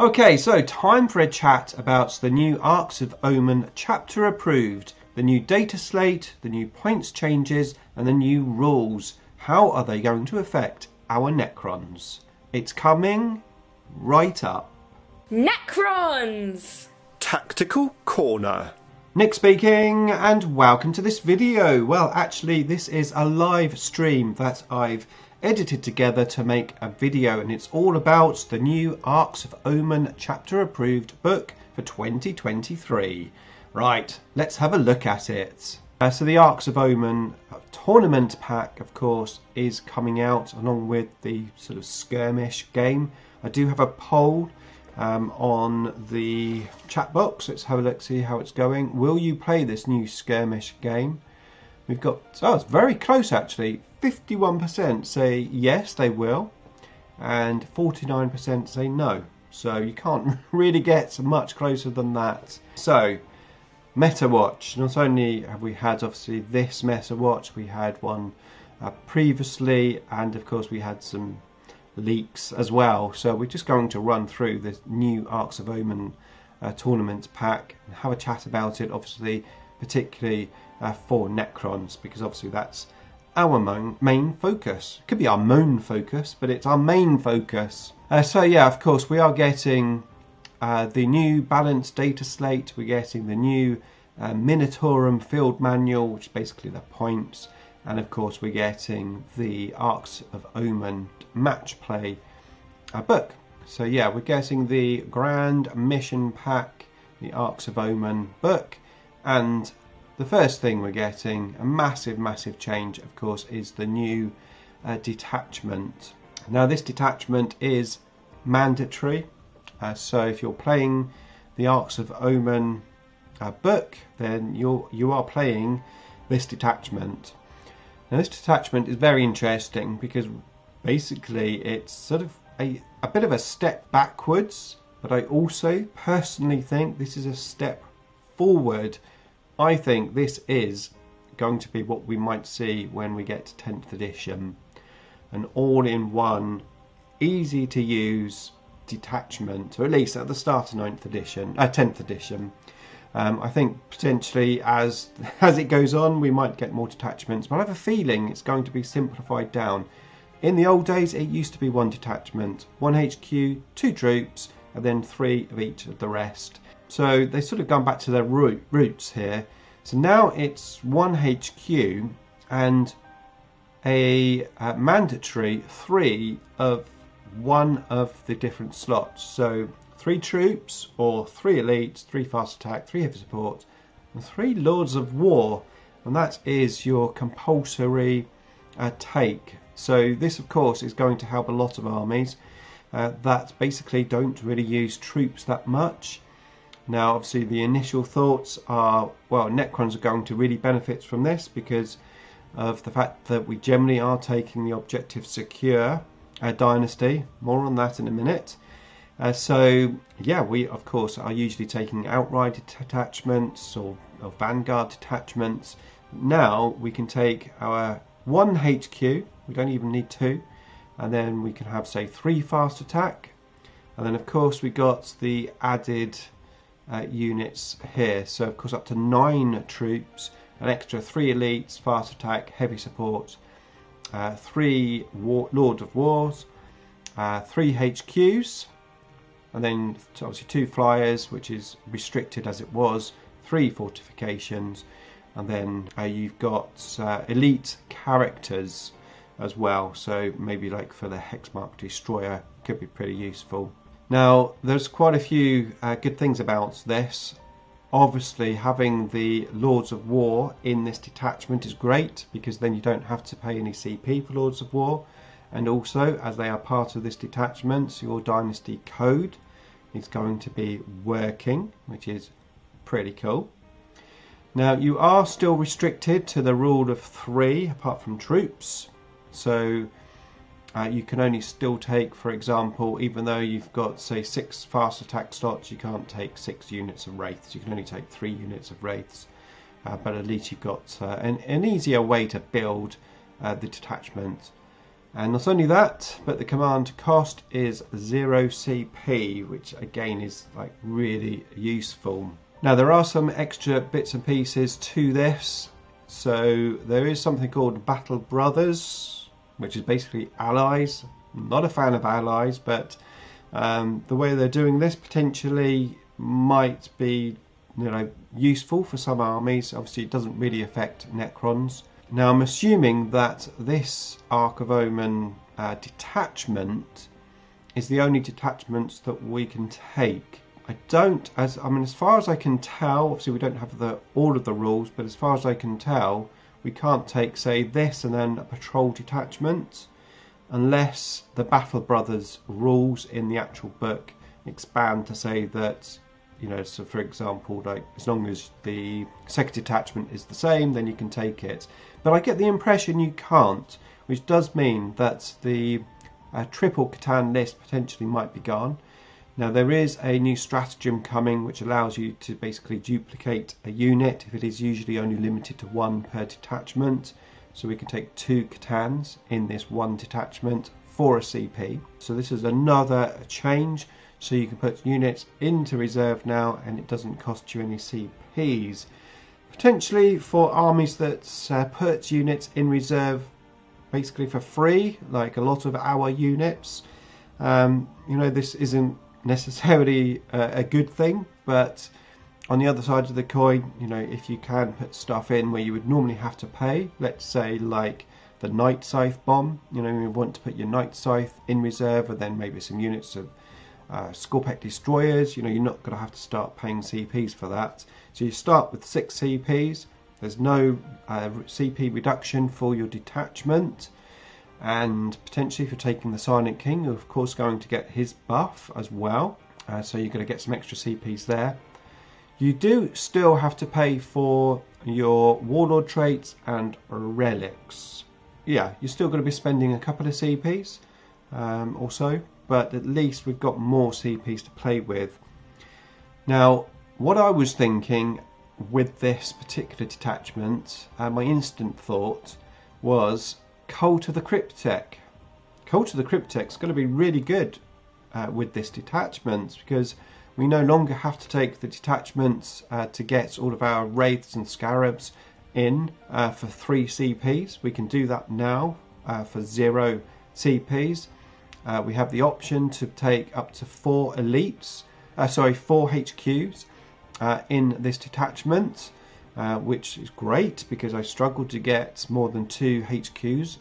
Okay, so time for a chat about the new Arks of Omen chapter approved, the new data slate, the new points changes and the new rules. How are they going to affect our Necrons? It's coming right up. Necrons! Tactical Corner. Nick speaking, and welcome to this video. Well, actually, this is a live stream that I've edited together to make a video, and it's all about the new Arks of Omen chapter approved book for 2023. Right, let's have a look at it. So the Arks of Omen tournament pack, of course, is coming out along with the sort of skirmish game. I do have a poll on the chat box. Let's have a look, see how it's going. Will you play this new skirmish game? We've got, oh, it's very close actually. 51% say yes, they will, and 49% say no. So you can't really get much closer than that. So, Meta Watch. Not only have we had obviously this Meta Watch, we had one previously, and of course we had some leaks as well. So we're just going to run through this new Arks of Omen tournament pack and have a chat about it, obviously, particularly for Necrons, because obviously that's our main focus. It could be our main focus, but it's our main focus. So yeah, of course, we are getting the new balanced data slate. We're getting the new Minotaurum field manual, which is basically the points. And of course, we're getting the Arks of Omen match play book. So yeah, we're getting the Grand Mission Pack, the Arks of Omen book, and the first thing we're getting, a massive change, of course, is the new detachment. Now, this detachment is mandatory. So if you're playing the Arks of Omen book, then you are playing this detachment. Now, this detachment is very interesting because basically it's sort of a bit of a step backwards, but I also personally think this is a step forward. I think this is going to be what we might see when we get to 10th edition. An all-in-one, easy-to-use detachment, or at least at the start of 10th edition. I think potentially as it goes on, we might get more detachments, but I have a feeling it's going to be simplified down. In the old days, it used to be one detachment, 1 HQ, 2 troops, and then 3 of each of the rest. So they've sort of gone back to their roots here. So now it's 1 HQ and a mandatory 3 of one of the different slots. So 3 troops or 3 elites, 3 fast attack, 3 heavy support, and 3 lords of war. And that is your compulsory take. So this, of course, is going to help a lot of armies that basically don't really use troops that much. Now, obviously, the initial thoughts are, well, Necrons are going to really benefit from this because of the fact that we generally are taking the objective secure dynasty. More on that in a minute. So, yeah, we, of course, are usually taking outright detachments or vanguard detachments. Now, we can take our 1 HQ, we don't even need 2, and then we can have, say, 3 fast attack. And then, of course, we got the added units here, so of course up to 9 troops, an extra 3 elites, fast attack, heavy support, 3 Lord of Wars, 3 HQs, and then obviously 2 flyers, which is restricted as it was, 3 fortifications, and then you've got elite characters as well, so maybe like for the Hexmark Destroyer could be pretty useful. Now, there's quite a few good things about this. Obviously, having the Lords of War in this detachment is great because then you don't have to pay any CP for Lords of War. And also, as they are part of this detachment, your Dynasty Code is going to be working, which is pretty cool. Now, you are still restricted to the rule of 3, apart from troops. So you can only still take, for example, even though you've got, say, 6 fast attack slots, you can't take 6 units of wraiths. You can only take 3 units of wraiths. But at least you've got an easier way to build the detachment. And not only that, but the command cost is 0 CP, which again is like really useful. Now there are some extra bits and pieces to this. So there is something called Battle Brothers, which is basically allies. I'm not a fan of allies, but the way they're doing this potentially might be, useful for some armies. Obviously it doesn't really affect Necrons. Now I'm assuming that this Ark of Omen detachment is the only detachments that we can take. As far as I can tell, obviously we don't have all of the rules, but as far as I can tell, we can't take, say, this and then a patrol detachment, unless the Battle Brothers rules in the actual book expand to say that, so for example, like as long as the second detachment is the same, then you can take it. But I get the impression you can't, which does mean that the triple Catan list potentially might be gone. Now there is a new stratagem coming which allows you to basically duplicate a unit if it is usually only limited to 1 per detachment. So we can take 2 Catans in this 1 detachment for a CP. So this is another change. So you can put units into reserve now and it doesn't cost you any CPs. Potentially for armies that put units in reserve basically for free, like a lot of our units. This isn't necessarily a good thing, but on the other side of the coin, if you can put stuff in where you would normally have to pay, let's say like the Night Scythe bomb, you want to put your Night Scythe in reserve and then maybe some units of Scorpec destroyers, you're not going to have to start paying CPs for that. So you start with 6 CPs, there's no CP reduction for your detachment. And potentially if you're taking the Silent King, you're of course going to get his buff as well. So you're going to get some extra CPs there. You do still have to pay for your Warlord traits and relics. Yeah, you're still going to be spending a couple of CPs or so, but at least we've got more CPs to play with. Now, what I was thinking with this particular detachment, my instant thought was Cult of the Cryptek. Cult of the Cryptek is going to be really good with this detachment because we no longer have to take the detachments to get all of our Wraiths and Scarabs in for 3 CPs. We can do that now for 0 CPs. We have the option to take up to 4 elites, 4 HQs in this detachment. Which is great because I struggled to get more than 2 HQs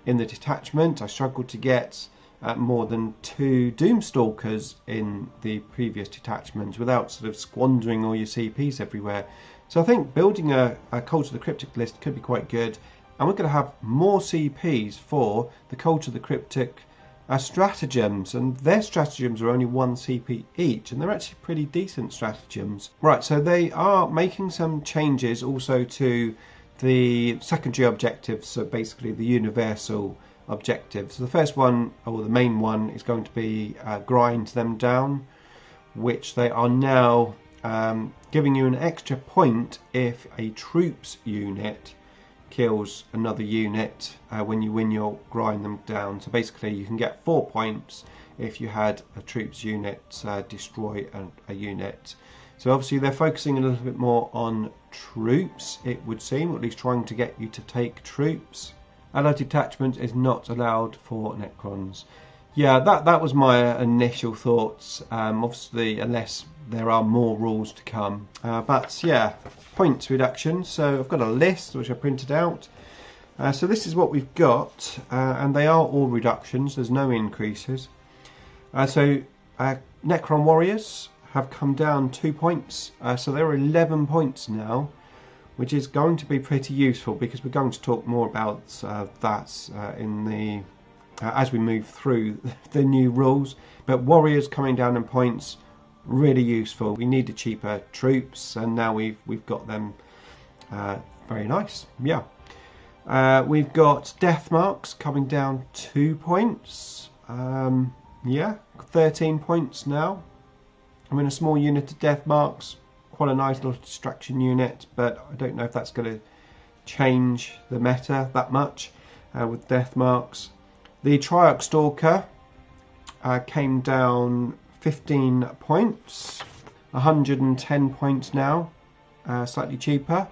in the detachment. I struggled to get more than 2 Doomstalkers in the previous detachment without sort of squandering all your CPs everywhere. So I think building a Cult of the Cryptic list could be quite good, and we're going to have more CPs for the Cult of the Cryptic stratagems, and their stratagems are only 1 CP each, and they're actually pretty decent stratagems. Right, so they are making some changes also to the secondary objectives, so basically the universal objectives. So the first one, or the main one, is going to be grind them down, which they are now giving you an extra point if a troops unit kills another unit when you win your grind them down. So basically you can get 4 points if you had a troops unit destroy a unit. So obviously they're focusing a little bit more on troops, it would seem, or at least trying to get you to take troops. Allied detachment is not allowed for Necrons. Yeah, that was my initial thoughts, obviously unless there are more rules to come. But yeah, points reduction. So I've got a list which I printed out. So this is what we've got, and they are all reductions, there's no increases. Necron warriors have come down 2 points, so they're 11 points now, which is going to be pretty useful because we're going to talk more about that in the as we move through the new rules. But warriors coming down in points, really useful. We needed cheaper troops, and now we've got them. Very nice. Yeah. We've got death marks coming down 2 points. Yeah, 13 points now. I'm in a small unit of death marks, quite a nice little distraction unit, but I don't know if that's going to change the meta that much with death marks. The Triarch Stalker came down 15 points, 110 points now, slightly cheaper.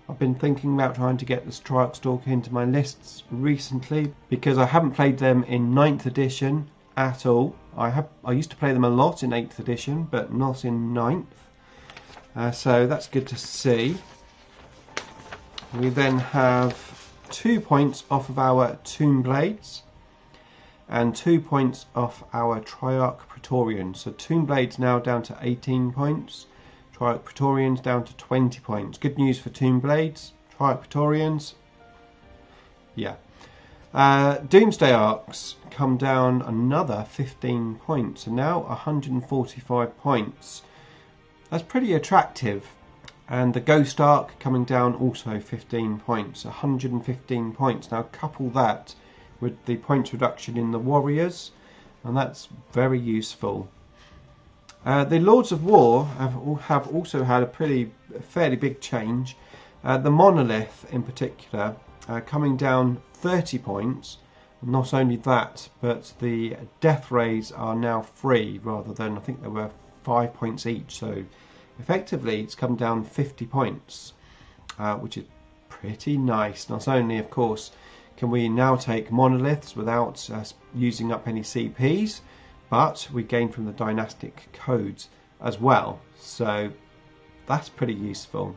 I've been thinking about trying to get this Triarch Stalker into my lists recently because I haven't played them in 9th edition at all. I used to play them a lot in 8th edition, but not in 9th. So that's good to see. We then have 2 points off of our Tomb Blades and 2 points off our Triarch Praetorians. So Tomb Blades now down to 18 points. Triarch Praetorians down to 20 points. Good news for Tomb Blades. Triarch Praetorians, yeah. Doomsday Arks come down another 15 points. So now 145 points. That's pretty attractive. And the Ghost Ark coming down also 15 points. 115 points. Now couple that with the points reduction in the Warriors, and that's very useful. The Lords of War have also had a fairly big change. The Monolith in particular coming down 30 points. Not only that, but the Death Rays are now free rather than, I think there were 5 points each. So effectively it's come down 50 points, which is pretty nice. Not only, of course, can we now take monoliths without using up any CPs, but we gain from the dynastic codes as well, so that's pretty useful.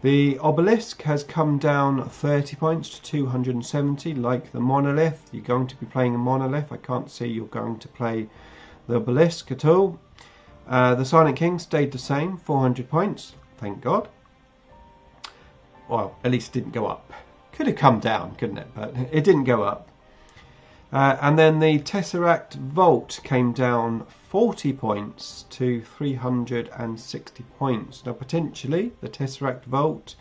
The obelisk has come down 30 points to 270, like the monolith. You're going to be playing a monolith. I can't see you're going to play the obelisk at all. The Silent King stayed the same, 400 points, thank God. Well, at least it didn't go up. Could have come down, couldn't it? But it didn't go up. And then the Tesseract Vault came down 40 points to 360 points. Now potentially the Tesseract Vault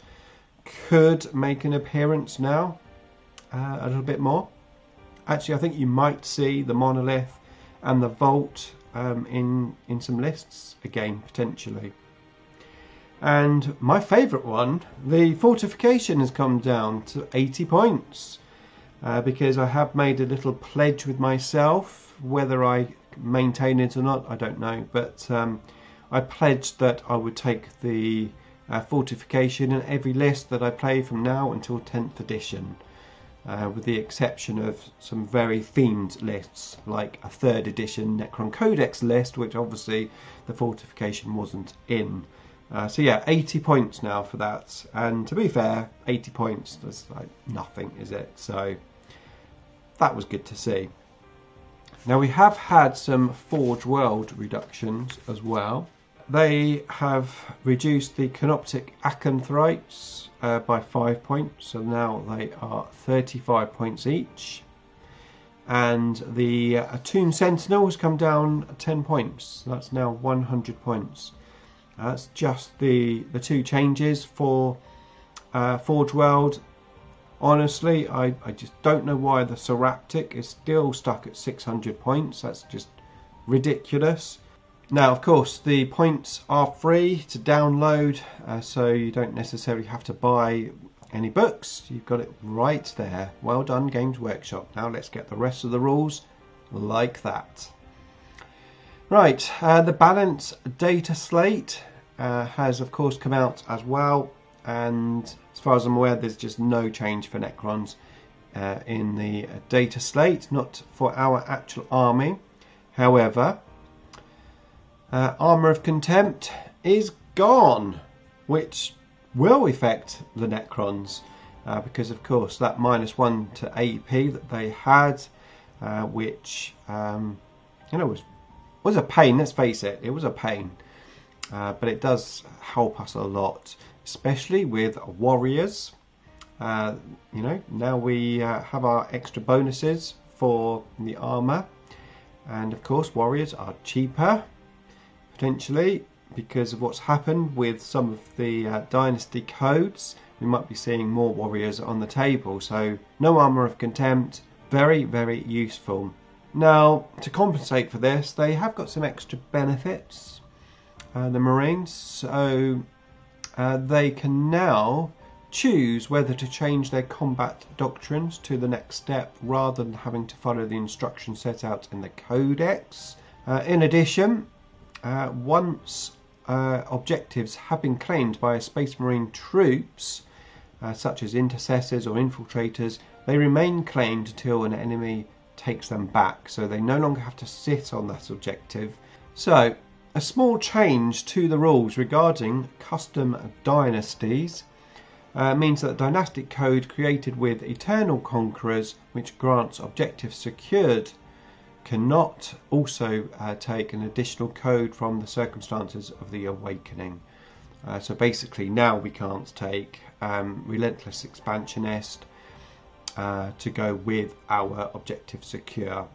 could make an appearance now, a little bit more. Actually, I think you might see the Monolith and the Vault in some lists again, potentially. And my favourite one, the Fortification, has come down to 80 points. Because I have made a little pledge with myself. Whether I maintain it or not, I don't know. But I pledged that I would take the Fortification in every list that I play from now until 10th edition. With the exception of some very themed lists, like a 3rd edition Necron Codex list, which obviously the Fortification wasn't in. So yeah, 80 points now for that. And to be fair, 80 points, that's like nothing, is it? So that was good to see. Now we have had some Forge World reductions as well. They have reduced the Canoptic Acanthrites by 5 points, so now they are 35 points each. And the Tomb Sentinel has come down 10 points, so that's now 100 points. That's just the two changes for Forge World. Honestly, I just don't know why the Seraptic is still stuck at 600 points. That's just ridiculous. Now, of course, the points are free to download, so you don't necessarily have to buy any books. You've got it right there. Well done, Games Workshop. Now let's get the rest of the rules like that. Right, the balance data slate has of course come out as well, and as far as I'm aware there's just no change for Necrons in the data slate, not for our actual army. However, Armour of Contempt is gone, which will affect the Necrons because of course that -1 to AP that they had, which you know was a pain. Let's face it, it was a pain, but it does help us a lot, especially with warriors. You know, now we have our extra bonuses for the armor, and of course warriors are cheaper potentially because of what's happened with some of the dynasty codes. We might be seeing more warriors on the table, so no Armour of Contempt, very, very useful. Now, to compensate for this, they have got some extra benefits, the Marines, so they can now choose whether to change their combat doctrines to the next step rather than having to follow the instructions set out in the Codex. In addition, once objectives have been claimed by Space Marine troops, such as intercessors or infiltrators, they remain claimed until an enemy takes them back, so they no longer have to sit on that objective. So, a small change to the rules regarding custom dynasties means that the dynastic code created with Eternal Conquerors, which grants objectives secured, cannot also take an additional code from the circumstances of the Awakening. So basically now we can't take Relentless Expansionist to go with our objective secure.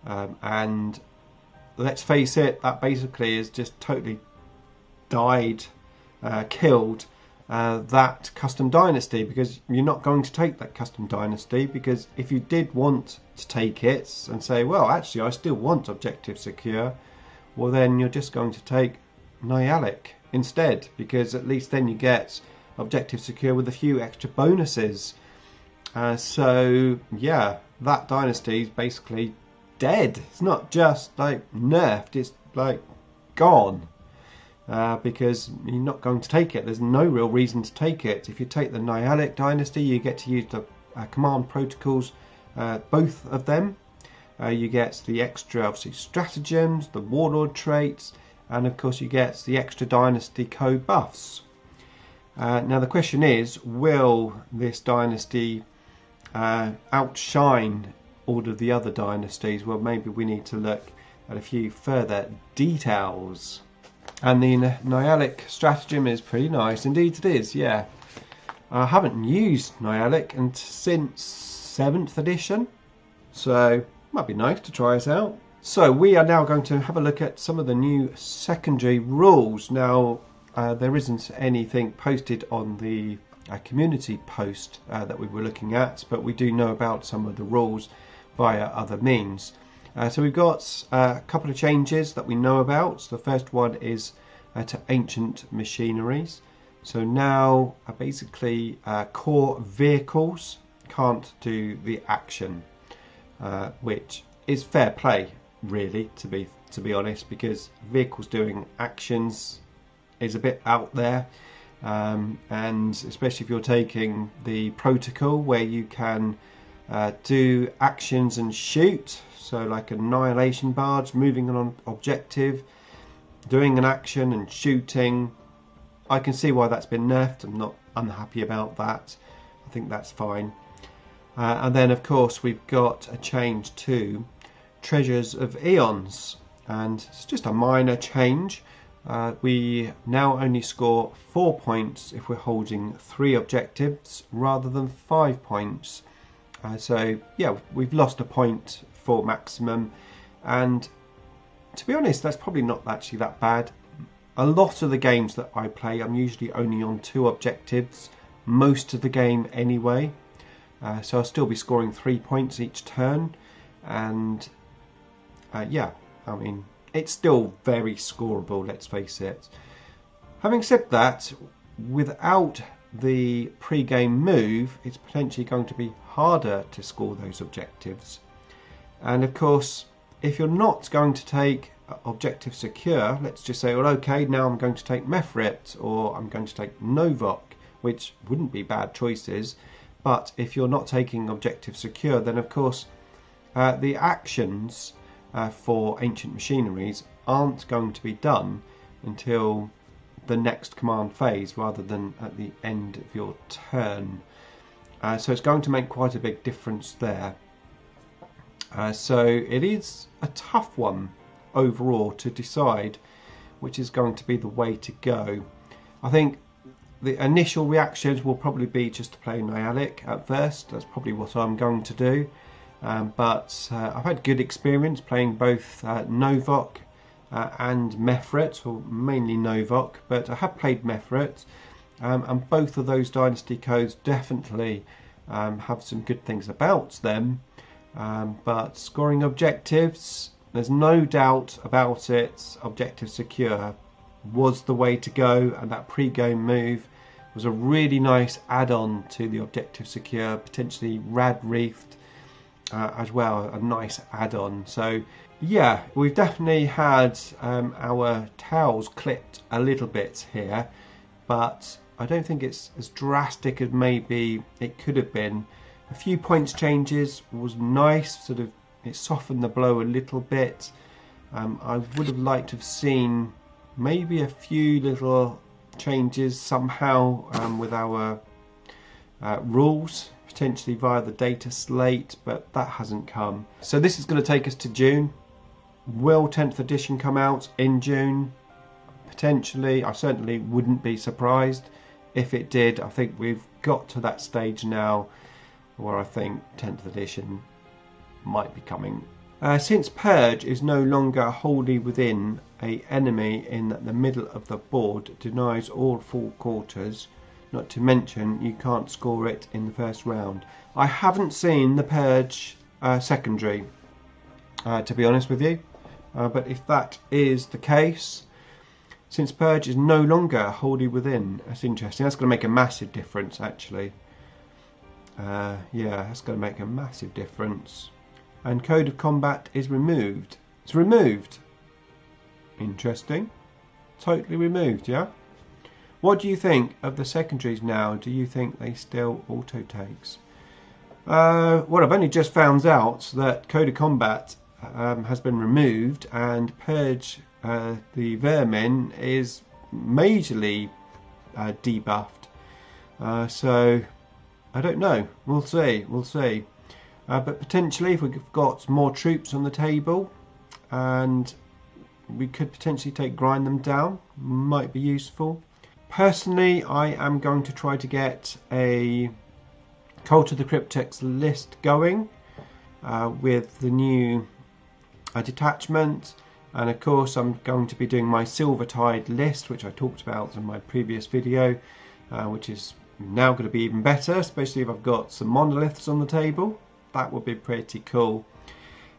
And let's face it, that basically is just totally killed that custom dynasty, because you're not going to take that custom dynasty, because if you did want to take it and say, well, actually I still want objective secure, well then you're just going to take Nyalic instead, because at least then you get objective secure with a few extra bonuses. So yeah, that dynasty is basically dead. It's not just like nerfed, it's like gone. Because you're not going to take it. There's no real reason to take it. If you take the Nyalic dynasty, you get to use the command protocols, both of them. You get the extra, obviously, stratagems, the warlord traits, and of course you get the extra dynasty code buffs. Now the question is, will this dynasty outshine all of the other dynasties? Well, maybe we need to look at a few further details. And the Nyalic stratagem is pretty nice. Indeed it is, yeah. I haven't used Nyalic since 7th edition, so it might be nice to try it out. So we are now going to have a look at some of the new secondary rules. Now, there isn't anything posted on the community post that we were looking at, but we do know about some of the rules via other means. So we've got a couple of changes that we know about. So the first one is to ancient machineries. So now basically core vehicles can't do the action, which is fair play, really, to be honest, because vehicles doing actions is a bit out there, and especially if you're taking the protocol where you can do actions and shoot. So like annihilation barge, moving on an objective, doing an action and shooting. I can see why that's been nerfed. I'm not unhappy about that. I think that's fine. And then of course we've got a change to Treasures of Eons. And it's just a minor change. We now only score 4 points if we're holding 3 objectives rather than 5 points. So yeah, we've lost a point for maximum, and to be honest, that's probably not actually that bad. A lot of the games that I play, I'm usually only on 2 objectives most of the game anyway, so I'll still be scoring 3 points each turn, and yeah, I mean, it's still very scoreable, let's face it. Having said that, without the pre-game move, it's potentially going to be harder to score those objectives. And of course, if you're not going to take objective secure, let's just say, well, okay, now I'm going to take Mefrit or I'm going to take Novok, which wouldn't be bad choices. But if you're not taking objective secure, then of course the actions for ancient machineries aren't going to be done until the next command phase rather than at the end of your turn. So it's going to make quite a big difference there. So it is a tough one overall to decide which is going to be the way to go. I think the initial reactions will probably be just to play Nyalic at first. That's probably what I'm going to do. But I've had good experience playing both Novok and Mefrit, or mainly Novok, but I have played Mefrit, and both of those dynasty codes definitely have some good things about them. But scoring objectives, there's no doubt about it, objective secure was the way to go, and that pre-game move was a really nice add-on to the Objective Secure, potentially Rad Reefed as well, a nice add-on. So yeah, we've definitely had our towels clipped a little bit here, but I don't think it's as drastic as maybe it could have been. A few points changes was nice, sort of it softened the blow a little bit. I would have liked to have seen maybe a few little changes somehow with our rules, potentially via the data slate, but that hasn't come. So this is going to take us to June. Will 10th edition come out in June? Potentially. I certainly wouldn't be surprised if it did. I think we've got to that stage now where I think 10th edition might be coming. Since Purge is no longer wholly within an enemy in the middle of the board, denies all full quarters, not to mention you can't score it in the first round. I haven't seen the Purge secondary, to be honest with you, but if that is the case, since Purge is no longer wholly within, that's interesting. That's going to make a massive difference, actually. Yeah, that's going to make a massive difference. And Code of Combat is removed. It's removed. Interesting. Totally removed, yeah? What do you think of the secondaries now? Do you think they still auto-takes? Well, I've only just found out that Code of Combat has been removed, and Purge the Vermin is majorly debuffed. So, I don't know. We'll see. We'll see. But potentially, if we've got more troops on the table, and we could potentially grind them down, might be useful. Personally, I am going to try to get a Cult of the Cryptex list going with the new detachment, and of course I'm going to be doing my Silvertide list, which I talked about in my previous video, which is now going to be even better, especially if I've got some monoliths on the table. That would be pretty cool.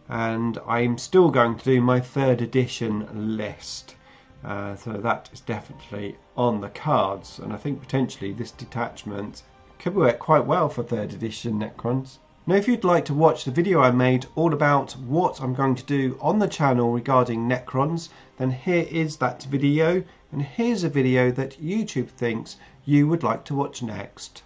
And I'm still going to do my 3rd edition list, so that is definitely on the cards, and I think potentially this detachment could work quite well for 3rd edition Necrons. Now, if you'd like to watch the video I made all about what I'm going to do on the channel regarding Necrons, then here is that video, and here's a video that YouTube thinks you would like to watch next.